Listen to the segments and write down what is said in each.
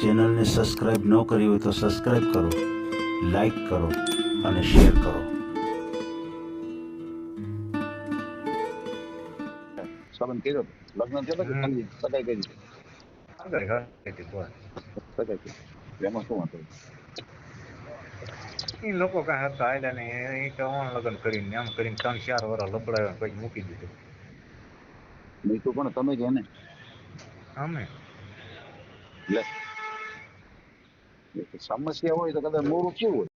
ચેનલને સબસ્ક્રાઇબ ન કરી હોય તો સબસ્ક્રાઇબ કરો, લાઈક કરો અને શેર કરો. સંબંધ કર્યો લગ્ન થયો કે ખાલી સગાઈ કરી? સગાઈ કરી. એમાં શું વાંધો? એ લોકો કઈ હતા આયલા નહીં, એ તો લગ્ન કરીને આમ કરીને 3-4 વર્ષ લબડાવ્યા પછી મૂકી દીધું. નહીં તો પણ તમે કે ને અમે લે સમસ્યા હોય તો કદાચ મોરું કેવું હોય.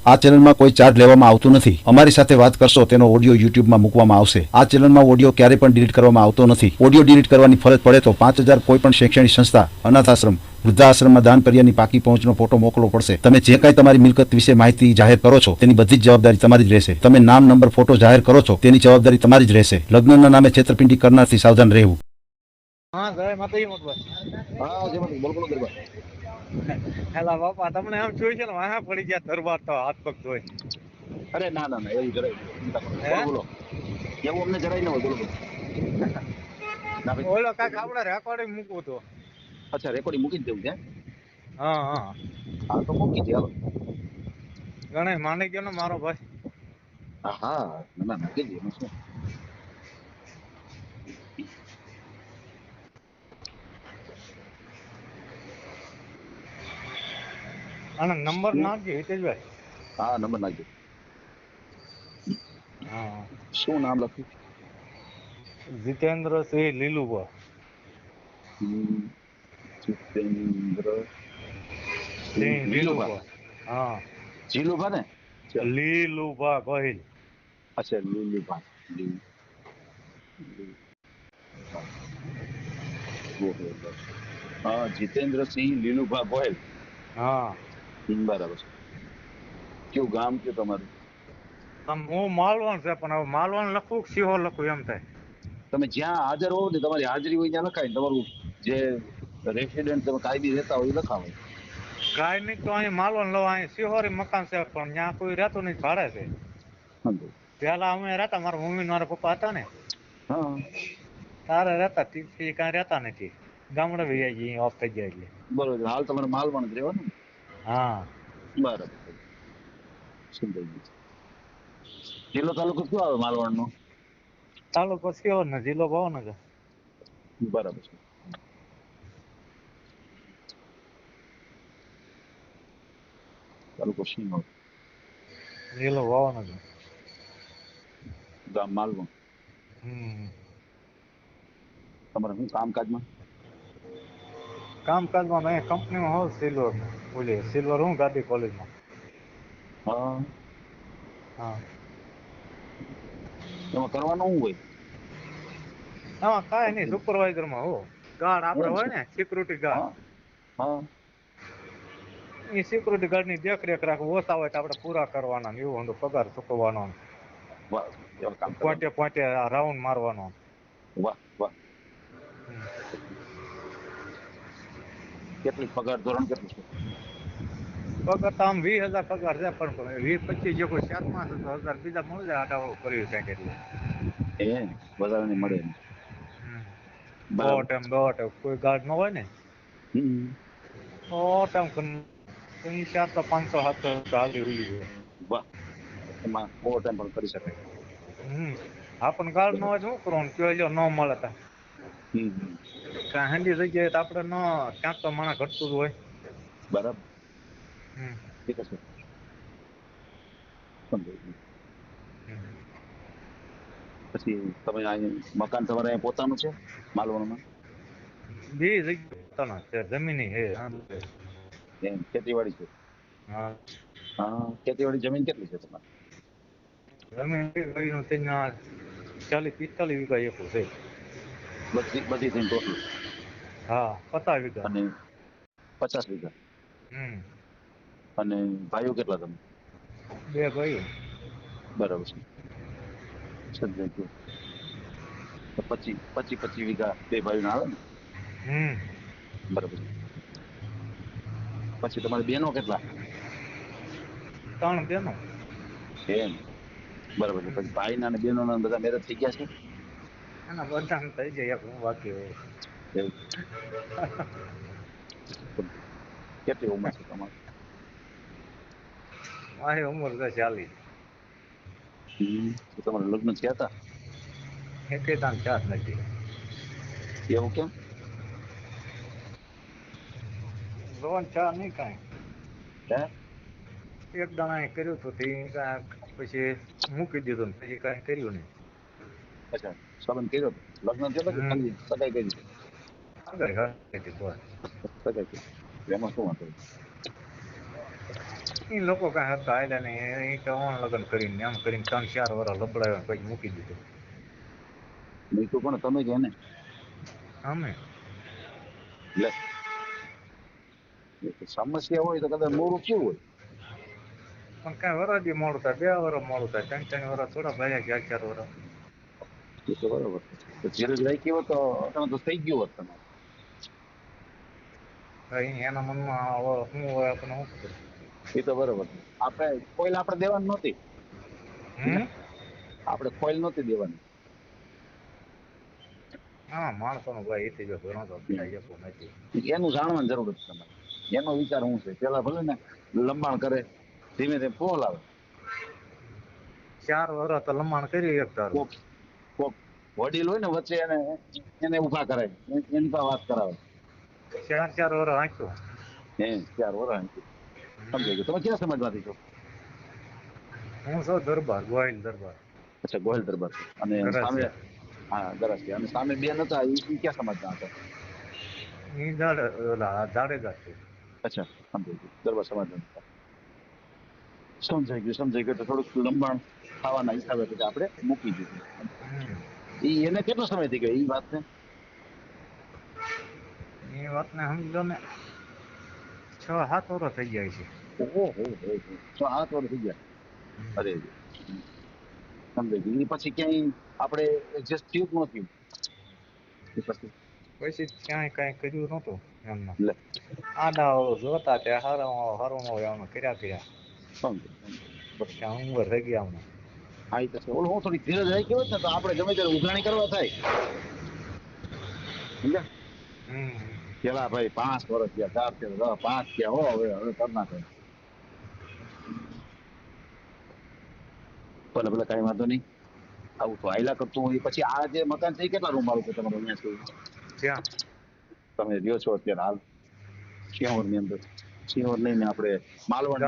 આ ચેનલમાં કોઈ ચાર્જ લેવામાં આવતું નથી. અમારી સાથે વાત કરશો તેનો ઓડિયો યુટ્યુબમાં મૂકવામાં આવશે. આ ચેનલમાં ઓડિયો ક્યારેય પણ ડિલીટ કરવામાં આવતો નથી. ઓડિયો ડિલીટ કરવાની ફરજ પડે તો 5000 કોઈ પણ શૈક્ષણિક સંસ્થા, અનાથ આશ્રમ, વૃદ્ધાશ્રમમાં દાન કર્યાની પાકી પહોંચનો ફોટો મોકલવો પડશે. તમે જે કાંઈ તમારી મિલકત વિશે માહિતી જાહેર કરો છો તેની બધી જ જવાબદારી તમારી જ રહેશે. તમે નામ, નંબર, ફોટો જાહેર કરો છો તેની જવાબદારી તમારી જ રહેશે. લગ્નના નામે છેતરપિંડી કરનારથી સાવધાન રહેવું. હા જય માતાજી મોટભાઈ. હા જેમાં બોલ બોલો કરવા. હેલા બાપા તમને એમ જોઈ છે ને વાહા પડી ગયા દરબાર તો હાથ પગ ધોઈ. અરે ના ના ના એવું જરાય નહીં. ચિંતા કરો. બોલો બોલો. એવું અમને જરાય ન હોય. બોલો બોલો. ના ભાઈ. ઓલો કાક આપણે રેકોર્ડિંગ મૂકવું તો. અચ્છા રેકોર્ડિંગ મૂકી જ દેવું છે? હા હા હા તો મૂકી દે હાલો. ગણેશ માની ગયો ને મારો ભાઈ. હા હા ના ના મૂકી દે. એમાં શું? આનો નંબર નાખજો હિતેશભાઈ. હા નંબર નાખજો. હા શું નામ લખ્યું? જીતેન્દ્રસિંહ લીલુભા. જીતેન્દ્ર સિંહ લીલુભા. હા જીલુભા ને? લીલુભા ગોહિલ. અચ્છા લીલુભા. હા જીતેન્દ્રસિંહ લીલુભા ગોહિલ. હા બરાબર છે. કેવું ગામ કયું તમારું? આમ હું માલવણ છે પણ હવે માલવણ લખું કે સિહોર લખું એમ થાય. તમે જ્યાં હાજર હો ને તમારી હાજરી હોય ત્યાં લખાય. તમારું જે રેસિડેન્ટ તમે કાયમી રહેતા હોય એ લખાવે. કાંઈ નહીં તો અહીં માલવણ લો, અહીં સિહોરી મકાન છે પણ ત્યાં કોઈ રહેતું નહીં, ભાડે છે. સમજો. પેલા અમે રહેતા, મારા મમ્મી મારા પપ્પા હતા ને હા તારે રહેતા, તીથી કાંઈ રહેતા નથી. ગામડે વહી જઈએ ઓફ થઈ ગયા એટલે. બરોબર. હાલ તમારે માલવણ જ રહેવાનું ને? હા બરાબર. સમજાઈ ગયું. જિલ્લો તાલુકો કયો આવે માલવણ નો? તાલુકો સિહોર ને જિલ્લો ભાવનગર. બરાબર છે. તાલુકો સિંહોર, જિલ્લો ભાવનગર. ગામ માલવણ. તમારે શું કામકાજમાં? કામકાજમાં મેં કંપનીમાં હોઉં સિલ્વર, ઓલી સિલ્વર હું ગાંધી કોલેજમાં. હા હા એમાં કરવાનું શું હોય? એમાં કાંઈ નહીં, સુપરવાઇઝરમાં હો. ગાર્ડ આપણે એમ હોય છે. ને સિક્યુરિટી ગાર્ડ, હા હા એ સિક્યુરિટી ગાર્ડની દેખરેખ રાખવું. ઓછા હોય તો આપણે પૂરા કરવાના ને એવું બધું, પગાર ચૂકવવાનો, વાહ એવા કામ પોઈન્ટે કરવાનું. પોઈન્ટે રાઉન્ડ મારવાનો. વાહ વાહ. કેટલી પગાર ધોરણ કેટલું છે? પગાર તો આમ 20,000 પગાર છે પણ 20-25 જે કોઈ 4-5 હજાર બીજા મળી જાય આટાવાળું કર્યું છે એટલે. એ વધારે મળે એમ. બરાબર. દોઢ કોઈ ગાર્ડ ન હોય ને હમ તો ટાઈમ 400, 500, 700 ચાલી રહી છે. વાહ. એમાં ઓવર ટાઈમ પણ કરી શકાય. આપણને ગાર્ડ ન હોય તો શું કરવાનું, કયો જો ન મળે તો હમ કાંઈ હાંડી જગ્યાએ તો આપણે ન, ક્યાંક તો માણસ ઘટતું જ હોય. બરાબર. હમ ઠીક છે. સમજાઈ ગયું. પછી તમે અહીં મકાન તમારે અહીં પોતાનું છે માલવણમાં? બે જગ્યા છે, જમીન છે. એમ ખેતીવાડી છે? હા હા ખેતીવાડી જમીન કેટલી છે તમારે? જમીન 40-45 વીઘા એકું છે. બધી બધી થઈને ટોટલ? હા 50 વીઘા. અને 50 વીઘા. અને ભાઈઓ કેટલા તમે? 2 ભાઈઓ. બરાબર છે. સમજાઈ ગયું. તો 25 વીઘા બે ભાઈઓના આવે ને? બરાબર છે. પછી તમારી બહેનો કેટલા? 3 બેનો. એમ બરાબર છે. પછી ભાઈના અને બહેનોના બધા મેરેજ થઈ ગયા છે? એના બધા થઈ જાય, એક હું બાકી હોય. એવું કેટલી ઉંમર છે તમારી? મારી ઉંમર તો 40. તો તમારા લગ્ન થયા હતા? એકે તાન ચાસ નથી. એવું કેમ? લોન ચા નહીં કાંઈ. હે? એક દાણા કર્યું હતું તે પછી મૂકી દીધું ને પછી કાંઈ કર્યું નહીં. અચ્છા, સંબંધ કર્યો હતો? લગ્ન થયો હતો કે ખાલી સગાઈ કરી છે? આગળ હતી બસ. સગાઈ કરી. એમાં શું વાંધો? એ લોકો કાંઈ હતા આયલા નહીં, એ તો ઓન લગ્ન કરીને એમ કરીને 3-4 વર્ષ લબડાવ્યા પછી મૂકી દીધું. નહીં તો પણ તમે જ એને અમે લે સમસ્યા હોય તો કદાચ મોડું કેવું હોય? પણ કાંઈ વરસ બી મોડું થાય, 2 વર્ષ મોડું થાય, 3-3 વર્ષ થોડા ભાઈ 4-4 વર્ષ. એ તો બરોબર. તો ધીરજ રાખી હોત તો તમે તો થઈ ગયું હોત તમારે. અહીં એના મનમાં હવે શું હોય આપણને શું ખબર. એ તો બરોબર. આપણે કોઈલ આપણે દેવાની નહોતી. આપણે કોઈલ નહોતી દેવાની. હા, માણસોનો ભાઈ એથી જો ઘણો તો થાય જતું નથી. એનું જાણવાની જરૂર છે તમારે. એનો વિચાર શું છે? પેલા ભલે ને લંબાણ કરે, ધીમે ધીમે ફોલ આવે. 4 વર્ષ તો લંબાણ કરી એક તારું. કોક કોક વડીલ હોય ને વચ્ચે એને ઉભા કરાય, એની પાસે વાત કરાવે. 4 વર્ષ વાંચ્યું. 4 વર્ષ સમજાઈ ગયું. તમે ક્યાં સમાજમાંથી છો? હું સૌ દરબાર, ગોહિલ દરબાર. અચ્છા, ગોહિલ દરબાર છે. અને ગરાસિયા. સામે હા ગરાસિયા. અને સામે બેન હતા એ ક્યાં સમાજના હતા? એ જાડેજા છે. અચ્છા, સમજાઈ ગયું. દરબાર સમાજના હતા. સમજાઈ ગયું. તો થોડુંક લંબાણ ખાવાના હિસાબે પછી આપણે મૂકી દીધું. એને કેટલો સમય થઈ ગયો એ વાતને? એ વાતને સમજો ને 6-7 વર્ષ થઈ જાય છે. ઓહો, 7 વર્ષ થઈ ગયા. અરે સમજાઈ ગયું. એ પછી ક્યાંય આપણે એડજસ્ટ થયું કે ન થયું? એ પછી પછી ક્યાંય કાંઈ કર્યું નહોતું એમને. લે આડા જોતા ત્યાં હારું હોય એમને કર્યા. સમજાય. ત્યાં ઉંમર થઈ ગયા અમને. હા એ તો છે. ઓલું હું થોડી ધીરજ રાખી હોત ને તો આપણે ગમે ત્યારે ઉઘરાણી કરવા થાય. સમજ્યા? પેલા ભાઈ 5 વર્ષ ગયા, 4 થયા, 5 ગયા. હવે કરી નાખે. ભલે કઈ વાંધો નહીં. આવું તો આયલા કરતું હોય. પછી આ જે મકાન છે એ કેટલા રૂમ વાળું છે તમારું અહીંયા છે? ત્યાં તમે રહ્યો છો અત્યારે હાલ સિંહોર ની અંદર? સિંહોર નહીં ને આપણે માલવણ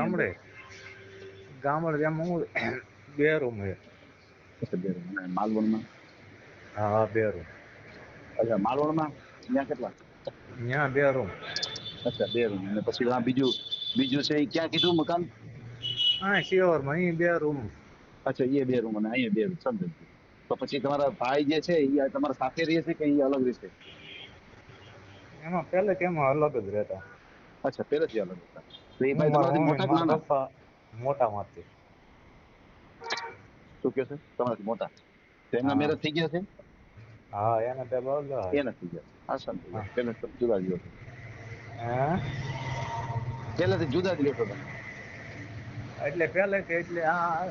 ગામડે એમ હું 2 રૂમ છે. માલવણમાં? હા, 2 રૂમ. અચ્છા, માલવણમાં ત્યાં કેટલા? ત્યાં 2 રૂમ. અચ્છા, 2 રૂમ. અને પછી આ બીજું છે એ ક્યાં કીધું મકાન? હા, શિહોરમાં અહીં 2 રૂમ. અચ્છા, એ 2 રૂમ અને અહીંયા 2 રૂમ. સમજાય ગયું. તો પછી તમારા ભાઈ જે છે એ તમારા સાથે રહે છે કે એ અલગ રહેશે? એમાં પહેલેથી એમાં અલગ જ રહેતા. અચ્છા, પહેલેથી અલગ હતા. તો એ ભાઈ તમારાથી મોટા કે નાના? પપ્પા મોટામાંથી. શું કહે છે? તમારાથી મોટા. તો એમના હા. મેરેજ થઈ ગયા છે? હા, એને તે બહુ એ નથી ગયા. હા, સમજી ગયા. પહેલેથી જુદા જ રહ્યો છો. હે પહેલેથી જુદા જ રહ્યો છો તમે? એટલે પહેલેથી એટલે આ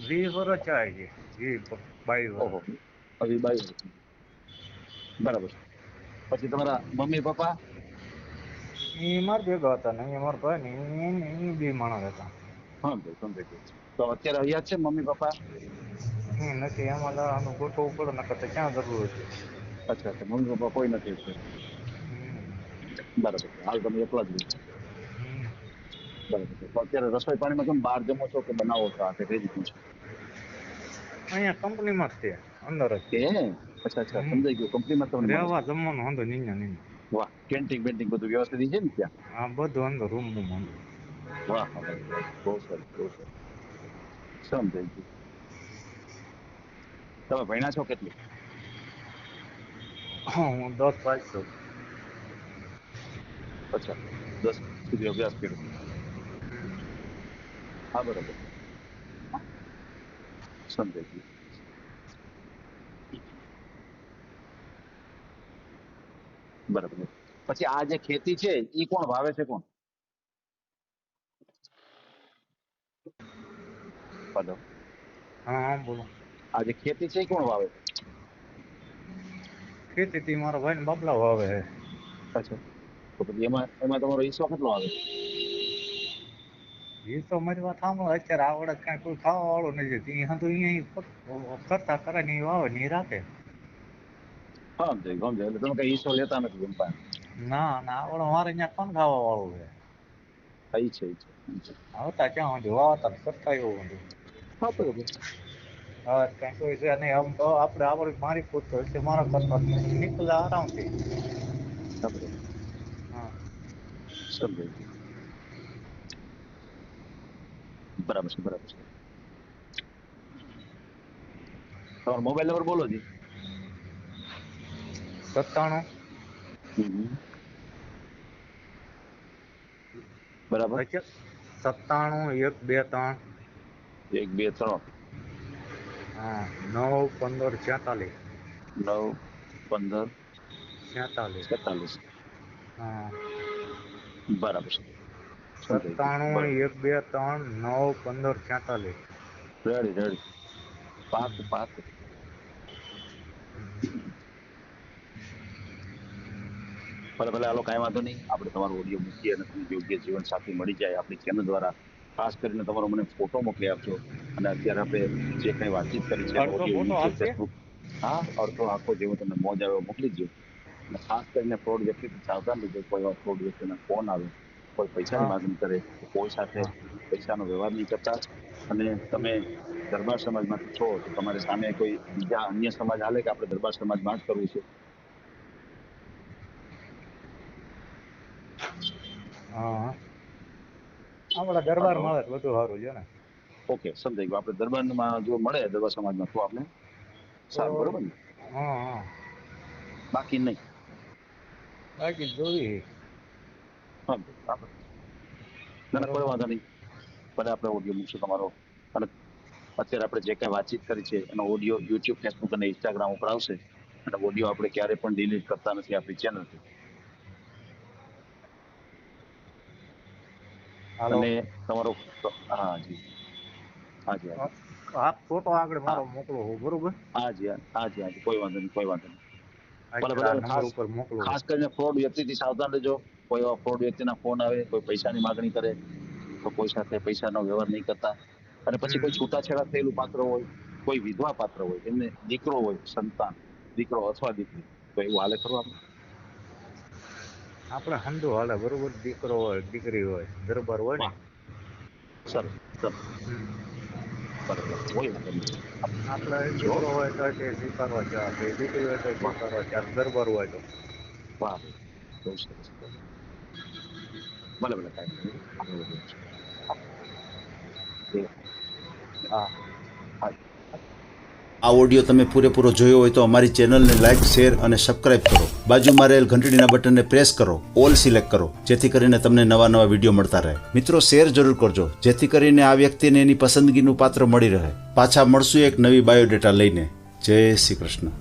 20 વર્ષ ચાય છે. 22 ઓહો, વર્ષ. હજી 22 વર્ષ. બરાબર. પછી તમારા મમ્મી પપ્પા? એ મારા ભેગા હતા ને એ મારા ભાઈ ને એ 2 માણસ હતા. સમજાય ગયું. તો અત્યારે અહીંયા જ છે મમ્મી પપ્પા? એ નથી એમાં લાવવાનું ગોઠવવું પડે ને કરતા ક્યાં જરૂર છે. અચ્છા, મમ્મી પપ્પા કોઈ નથી. બરાબર. હાલ તમે એકલા જ રહ્યો છો. બરાબર. તો અત્યારે રસોઈ પાણીમાં કેમ બહાર જમો છો કે બનાવો છો? આ કઈ રીતનું છે? અહીંયા કંપનીમાં જ છે અંદર જ. અચ્છા, સમજાઈ ગયું. કંપનીમાં તમને મળે રહેવા જમવાનું અંદર નીના. છે? વાહ, કેન્ટીન બેન્ટીન બધું વ્યવસ્થિત છે ને ત્યાં? આ બધું અંદર રૂમ અંદર. વાહ, બહુ સરસ. સમજાઈ ગયું. તમે ભણ્યા છો કેટલું? હા, હું 10 પાસ છું. અચ્છા, 10 સુધી અભ્યાસ કર્યો. હા, બરાબર. સમજાઈ ગયું. બરાબર. પછી આ જે ખેતી છે એ કોણ વાવે છે? કોણ? હલો, હા, બોલો. આ જે ખેતી છે એ કોણ વાવે છે? ખેતીથી મારા ભાઈ ને બાબલા વાવે છે. અચ્છા, તો પછી એમાં તમારો હિસ્સો કેટલો આવે? એ તો મારી વાત સાંભળો, અત્યારે આવડે કાંઈ કોઈ ખાવા વાળું નથી. ત્યાં તો અહીંયા કરતા કરે ને એ વાવે ને એ રાખે. હા, સમજાય એટલે તમે કઈ હિસ્સો લેતા નથી એમ પાસે. ના ના, આવડે મારે અહીંયા કોણ ખાવા વાળું છે? ઈ છે. આવતા ક્યાં સુધી વાવતા ને કરતા એવું બધું. હા, બરોબર. હવે કાંઈ કોઈ છે નહીં. આમ તો આપણે આવડે મારી પૂછતો હશે, મારા કરતા નીકળે આરામથી. હા, બરોબર. હા. સમજાય. બરાબર છે. તમારો મોબાઈલ નંબર બોલો જી. 97 બરાબર. 97 123 1 2 3 હા 9 15 46 9 15 46 46. હા બરાબર છે. 97 123 9 15 46. રેડી. પાકું. ભલે હાલો, કાંઈ વાંધો નહીં. આપણે તમારો ઓડિયો મૂકીએ અને તમને યોગ્ય જીવન સાથી મળી જાય આપણી ચેનલ દ્વારા. ખાસ કરીને તમારો મને ફોટો મોકલી આપજો. અને અત્યારે આપણે જે કંઈ વાતચીત કરી છે અડધો ઓડિયો, ફોટો યુટ્યુબ, આપશે? ફેસબુક, હા, અડધો આખો જેવો તમને મોજ આવે મોકલી દો. અને ખાસ કરીને ફ્રોડ વ્યક્તિથી સાવધાન રહેજો. કોઈ એવા ફ્રોડ વ્યક્તિના ફોન આવે, કોઈ પૈસાની હા માગણી કરે, તો કોઈ સાથે હા પૈસાનો વ્યવહાર નહીં કરતા. અને તમે દરબાર સમાજમાંથી છો તો તમારી સામે કોઈ બીજા અન્ય સમાજ હાલે કે આપણે દરબાર સમાજમાં જ કરવું છે? હા આપણા દરબાર મળે તો બધું સારું છે ને. ઓકે, સમજાઈ ગયું. આપણે દરબારમાં જો મળે દરબાર સમાજમાં તો આપણે સારું, બરોબર ને? હા બાકી નહીં. બાકી જોઈ. હા, આપણે ના, કોઈ વાંધો નહીં. ભલે આપણે ઓડિયો મૂકશું તમારો. અને અત્યારે આપણે જે કાંઈ વાતચીત કરી છે એનો ઓડિયો યુટ્યુબ, ફેસબુક અને ઇન્સ્ટાગ્રામ ઉપર આવશે. અને ઓડિયો આપણે ક્યારે પણ ડિલીટ કરતા નથી આપણી ચેનલથી. હાલો. અને તમારો હા જી. આ ફોટો આગળ હા, મારો મોકલો બરોબર. હાજી. કોઈ વાંધો નહીં. અત્યારે આ ભલે નંબર ઉપર મોકલો. ખાસ કરીને ફ્રોડ વ્યક્તિથી સાવધાન રહેજો. કોઈ એવા ફ્રોડ વ્યક્તિના ફોન આવે, કોઈ પૈસાની માગણી કરે તો કોઈ સાથે પૈસાનો વ્યવહાર નહીં કરતા. અને પછી કોઈ છૂટાછેડા થયેલું પાત્ર હોય, કોઈ વિધવા પાત્ર હોય, એમને દીકરો હોય, સંતાન, દીકરો અથવા દીકરી, તો એવું હાલે ખરું આપણે? આપણે હંધુ હાલે બરોબર. દીકરો હોય દીકરી હોય દરબાર હોય ને. સરસ. હમ. બરાબર. હોય વાંધો નહીં. આપણે જો દીકરો હોય તો તે સ્વીકારવા ચાલે, દીકરી હોય તો સ્વીકારવા ચાલે, દરબાર હોય તો. વાહ, બહુ સરસ. ભલે કાંઈ નહીં. આપણે વધુ છે. હા હા. આ ઓડિયો તમે પૂરેપૂરો જોયો હોય તો અમારી ચેનલને લાઇક, શેર અને સબસ્ક્રાઇબ કરો. બાજુમાં રહેલ ઘંટડીના બટનને પ્રેસ કરો, ઓલ સિલેક્ટ કરો, જેથી કરીને તમને નવા વિડીયો મળતા રહે. મિત્રો, શેર જરૂર કરજો, જેથી કરીને આ વ્યક્તિને એની પસંદગીનું પાત્ર મળી રહે. પાછા મળશું એક નવી બાયોડેટા લઈને. જય શ્રી કૃષ્ણ.